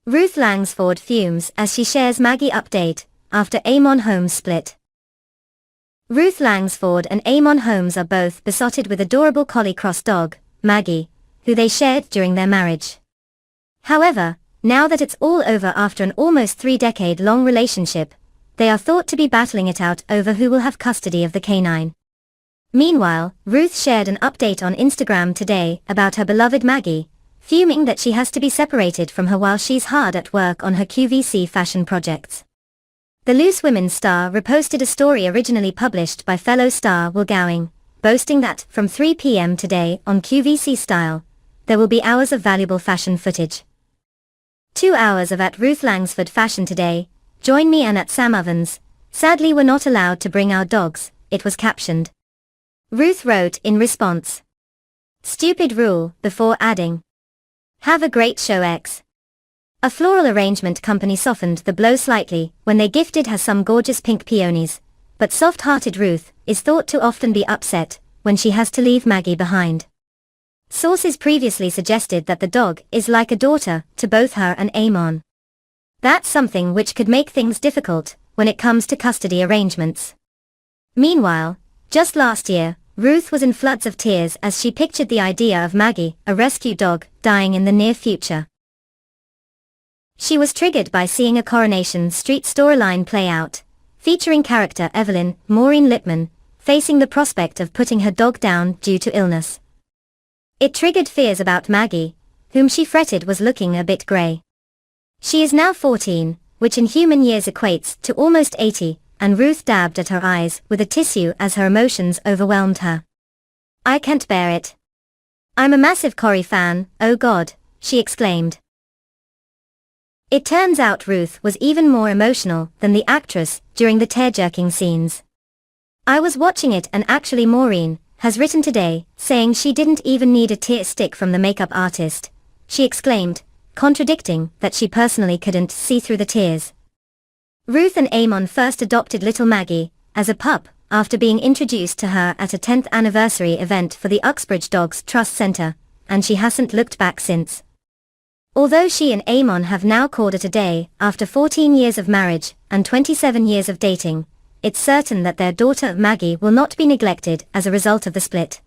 Ruth Langsford fumes as she shares Maggie update after Eamonn Holmes split. Ruth Langsford and Eamonn Holmes are both besotted with adorable Collie cross dog, Maggie, who they shared during their marriage. However, now that it's all over after an almost 3-decade-long relationship, they are thought to be battling it out over who will have custody of the canine. Meanwhile, Ruth shared an update on Instagram today about her beloved Maggie, fuming that she has to be separated from her while she's hard at work on her QVC fashion projects. The Loose Women star reposted a story originally published by fellow star Will Gowing, boasting that, from 3 p.m. today on QVC Style, there will be hours of valuable fashion footage. 2 hours of at Ruth Langsford Fashion Today, join me and at Sam Ovens, sadly we're not allowed to bring our dogs, it was captioned. Ruth wrote in response, "Stupid rule," before adding, "Have a great show X." A floral arrangement company softened the blow slightly when they gifted her some gorgeous pink peonies, but soft-hearted Ruth is thought to often be upset when she has to leave Maggie behind. Sources previously suggested that the dog is like a daughter to both her and Eamonn. That's something which could make things difficult when it comes to custody arrangements. Meanwhile, just last year, Ruth was in floods of tears as she pictured the idea of Maggie, a rescue dog, dying in the near future. She was triggered by seeing a Coronation Street storyline play out, featuring character Evelyn, Maureen Lipman, facing the prospect of putting her dog down due to illness. It triggered fears about Maggie, whom she fretted was looking a bit grey. She is now 14, which in human years equates to almost 80, and Ruth dabbed at her eyes with a tissue as her emotions overwhelmed her. "I can't bear it. I'm a massive Collie fan, oh God," she exclaimed. It turns out Ruth was even more emotional than the actress during the tear-jerking scenes. "I was watching it and actually Maureen has written today, saying she didn't even need a tear stick from the makeup artist," she exclaimed, contradicting that she personally couldn't see through the tears. Ruth and Eamonn first adopted little Maggie as a pup after being introduced to her at a 10th anniversary event for the Uxbridge Dogs Trust Centre, and she hasn't looked back since. Although she and Eamonn have now called it a day after 14 years of marriage and 27 years of dating, it's certain that their daughter Maggie will not be neglected as a result of the split.